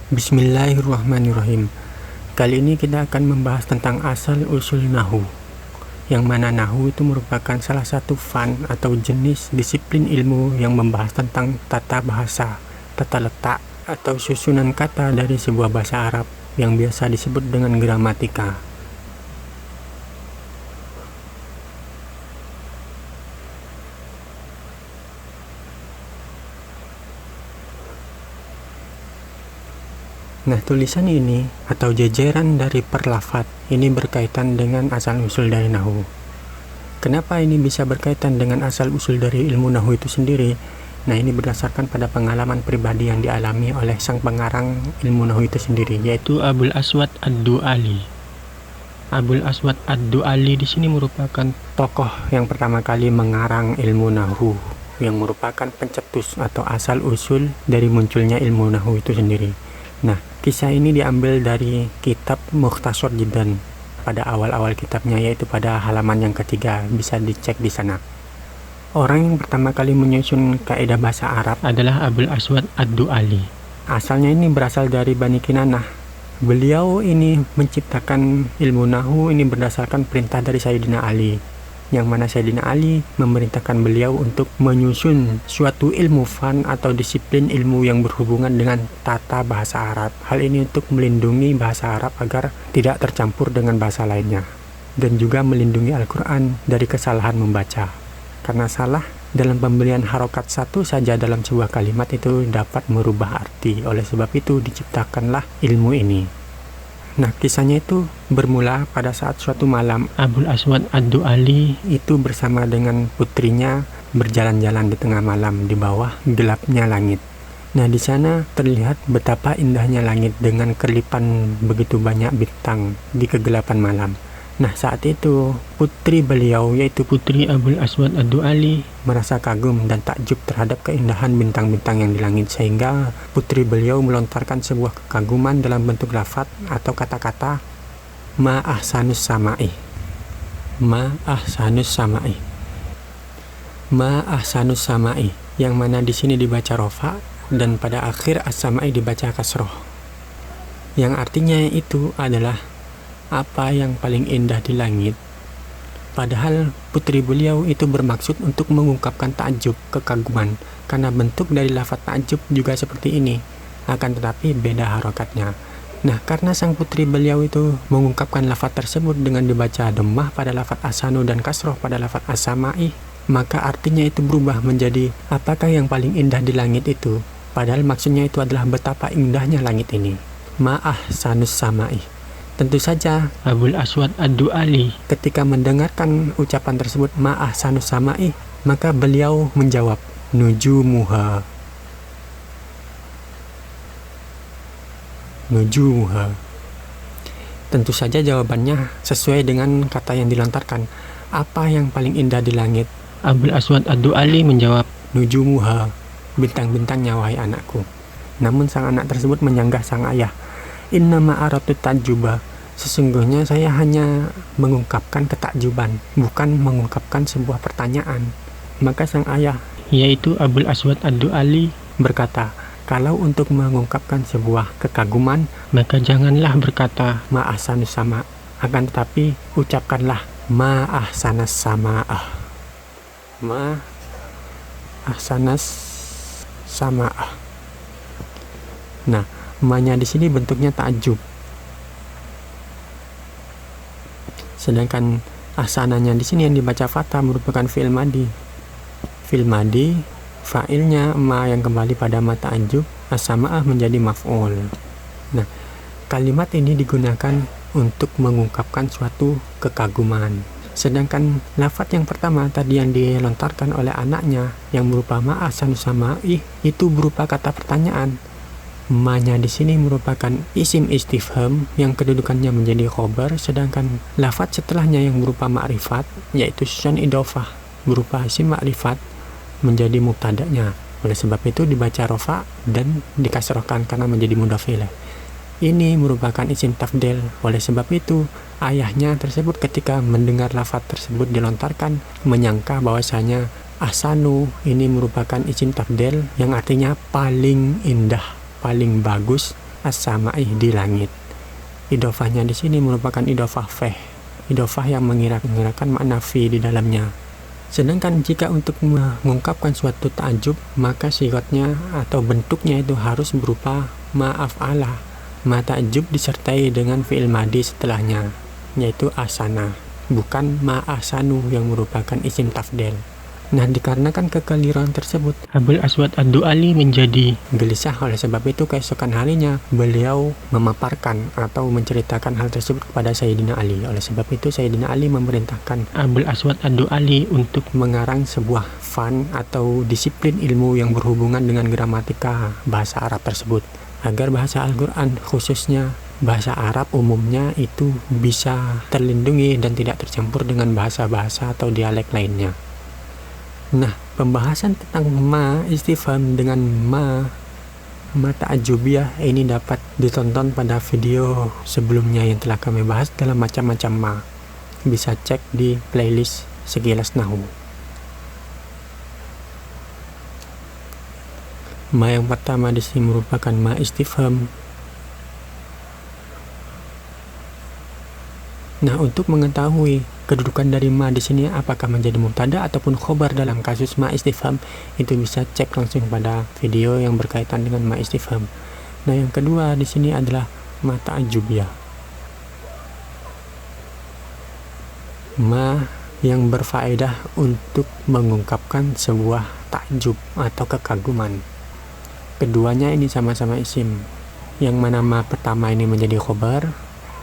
Bismillahirrahmanirrahim. Kali ini kita akan membahas tentang asal-usul Nahwu, yang mana Nahwu itu merupakan salah satu fan atau jenis disiplin ilmu yang membahas tentang tata bahasa, tata letak, atau susunan kata dari sebuah bahasa Arab yang biasa disebut dengan gramatika. Nah, tulisan ini atau jejeran dari perlafat ini berkaitan dengan asal-usul dari Nahwu. Kenapa ini bisa berkaitan dengan asal-usul dari ilmu Nahwu itu sendiri? Nah, ini berdasarkan pada pengalaman pribadi yang dialami oleh sang pengarang ilmu Nahwu itu sendiri, yaitu Abul Aswad Ad-Du'ali. Abul Aswad Ad-Du'ali di sini merupakan tokoh yang pertama kali mengarang ilmu Nahwu, yang merupakan pencetus atau asal-usul dari munculnya ilmu Nahwu itu sendiri. Nah, kisah ini diambil dari kitab Mukhtasar Jiddan pada awal-awal kitabnya, yaitu pada halaman yang ketiga, bisa dicek di sana. Orang yang pertama kali menyusun kaidah bahasa Arab adalah Abul Aswad Ad-Du'ali. Asalnya ini berasal dari Bani Kinanah. Beliau ini menciptakan ilmu Nahwu ini berdasarkan perintah dari Sayyidina Ali, yang mana Sayyidina Ali memerintahkan beliau untuk menyusun suatu ilmu fan atau disiplin ilmu yang berhubungan dengan tata bahasa Arab. Hal ini untuk melindungi bahasa Arab agar tidak tercampur dengan bahasa lainnya, dan juga melindungi Al-Quran dari kesalahan membaca. Karena salah dalam pemberian harokat satu saja dalam sebuah kalimat itu dapat merubah arti. Oleh sebab itu diciptakanlah ilmu ini. Nah, kisahnya itu bermula pada saat suatu malam Abul Aswad Ad-Du'ali itu bersama dengan putrinya berjalan-jalan di tengah malam di bawah gelapnya langit. Nah, di sana terlihat betapa indahnya langit dengan kerlipan begitu banyak bintang di kegelapan malam. Nah, saat itu putri beliau, yaitu putri Abul Aswad Ad-Du'ali, merasa kagum dan takjub terhadap keindahan bintang-bintang yang di langit, sehingga putri beliau melontarkan sebuah kekaguman dalam bentuk lafaz atau kata-kata ma ahsanus sama'i. Ma ahsanus sama'i. Ma ahsanus sama'i, yang mana di sini dibaca rofa dan pada akhir as-sama'i dibaca kasroh. Yang artinya itu adalah apa yang paling indah di langit. Padahal putri beliau itu bermaksud untuk mengungkapkan takjub, kekaguman, karena bentuk dari lafaz takjub juga seperti ini, akan tetapi beda harokatnya. Nah, karena sang putri beliau itu mengungkapkan lafaz tersebut dengan dibaca dhammah pada lafaz asanu dan kasroh pada lafaz as-sama'i, maka artinya itu berubah menjadi apakah yang paling indah di langit itu. Padahal maksudnya itu adalah betapa indahnya langit ini. Ma'ah sanus sama'i. Tentu saja Abul Aswad Ad-Du'ali ketika mendengarkan ucapan tersebut ma'ah sanus sama'i, maka beliau menjawab nujumuha. Nujumuha. Tentu saja jawabannya sesuai dengan kata yang dilontarkan. Apa yang paling indah di langit? Abul Aswad Ad-Du'ali menjawab nujumuha, bintang-bintangnya wahai anakku. Namun sang anak tersebut menyanggah sang ayah, inna ma'aratu tajuba, sesungguhnya saya hanya mengungkapkan ketakjuban, bukan mengungkapkan sebuah pertanyaan. Maka sang ayah, yaitu Abul Aswad Ad-Du'ali, berkata, kalau untuk mengungkapkan sebuah kekaguman, maka janganlah berkata ma'ahsanus sama, akan tetapi ucapkanlah ma'ahsanas sama'ah. Ma'ahsanas sama'ah. Nah, ma-nya di sini bentuknya takjub. Sedangkan ahsananya di sini yang dibaca fathah merupakan fi'il madi. Fi'il madi, fa'ilnya ma yang kembali pada ma ta'jub, as-sama'ah menjadi maf'ul. Nah, kalimat ini digunakan untuk mengungkapkan suatu kekaguman. Sedangkan lafaz yang pertama tadi yang dilontarkan oleh anaknya yang berupa ma ahsanus sama'i itu berupa kata pertanyaan. Ma-nya di sini merupakan isim istifham yang kedudukannya menjadi khobar, sedangkan lafaz setelahnya yang berupa ma'rifat, yaitu susun idhofah, berupa isim ma'rifat menjadi mubtada'nya. Oleh sebab itu dibaca rofa dan dikasrohkan karena menjadi mudhof ilaih. Ini merupakan isim tafdil. Oleh sebab itu ayahnya tersebut ketika mendengar lafaz tersebut dilontarkan menyangka bahwasanya ahsanu ini merupakan isim tafdil yang artinya paling indah, paling bagus, as-sama'i, di langit. Idhofahnya di sini merupakan idhofah feh, idhofah yang mengirakan makna fi di dalamnya. Sedangkan jika untuk mengungkapkan suatu ta'ajub, maka sigatnya atau bentuknya itu harus berupa ma'af'ala. Ma ta'ajub disertai dengan fi'il madi setelahnya, yaitu asana, bukan ma'asanu yang merupakan isim tafdil. Nah, dikarenakan kekeliruan tersebut, Abul Aswad Ad-Du'ali menjadi gelisah. Oleh sebab itu, keesokan harinya beliau memaparkan atau menceritakan hal tersebut kepada Sayyidina Ali. Oleh sebab itu, Sayyidina Ali memerintahkan Abul Aswad Ad-Du'ali untuk mengarang sebuah fan atau disiplin ilmu yang berhubungan dengan gramatika bahasa Arab tersebut, agar bahasa Al-Quran, khususnya bahasa Arab umumnya, itu bisa terlindungi dan tidak tercampur dengan bahasa-bahasa atau dialek lainnya. Nah, pembahasan tentang ma istifham dengan ma ta'ajubiyah ini dapat ditonton pada video sebelumnya yang telah kami bahas dalam macam-macam ma. Bisa cek di playlist Sekilas Nahwu. Ma yang pertama di sini merupakan ma istifham. Nah, untuk mengetahui kedudukan dari ma di sini apakah menjadi mubtada ataupun khobar dalam kasus ma istifham, itu bisa cek langsung pada video yang berkaitan dengan ma istifham. Nah, yang kedua di sini adalah ma ta'ajubiyah. Ma yang berfaedah untuk mengungkapkan sebuah takjub atau kekaguman. Keduanya ini sama-sama isim. Yang mana ma pertama ini menjadi khobar,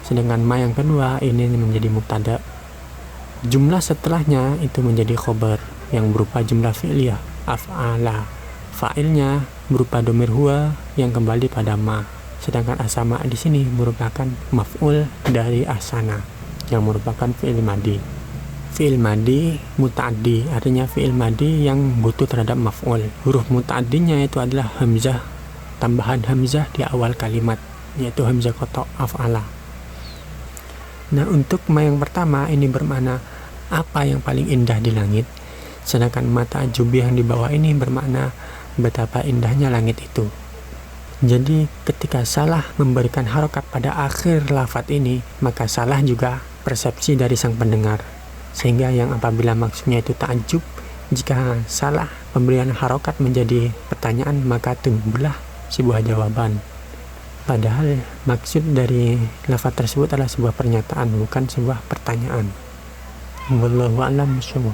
sedangkan ma yang kedua ini menjadi mubtada. Jumlah setelahnya itu menjadi khobar yang berupa jumlah fi'liyah, af'ala. Fa'ilnya berupa domir huwa yang kembali pada ma. Sedangkan asama di sini merupakan maf'ul dari asana yang merupakan fi'il madi. Fi'il madi muta'addi, artinya fi'il madi yang butuh terhadap maf'ul. Huruf muta'addinya itu adalah hamzah, tambahan hamzah di awal kalimat, yaitu hamzah qata' af'ala. Nah, untuk ma yang pertama ini bermakna apa yang paling indah di langit, sedangkan ma ta'ajubiyah yang di bawah ini bermakna betapa indahnya langit itu. Jadi ketika salah memberikan harokat pada akhir lafadz ini, maka salah juga persepsi dari sang pendengar, sehingga yang apabila maksudnya itu ta'ajub, jika salah pemberian harokat menjadi pertanyaan, maka tumbuhlah sebuah jawaban. Padahal maksud dari lafaz tersebut adalah sebuah pernyataan, bukan sebuah pertanyaan. Wallahu a'lam bishawab.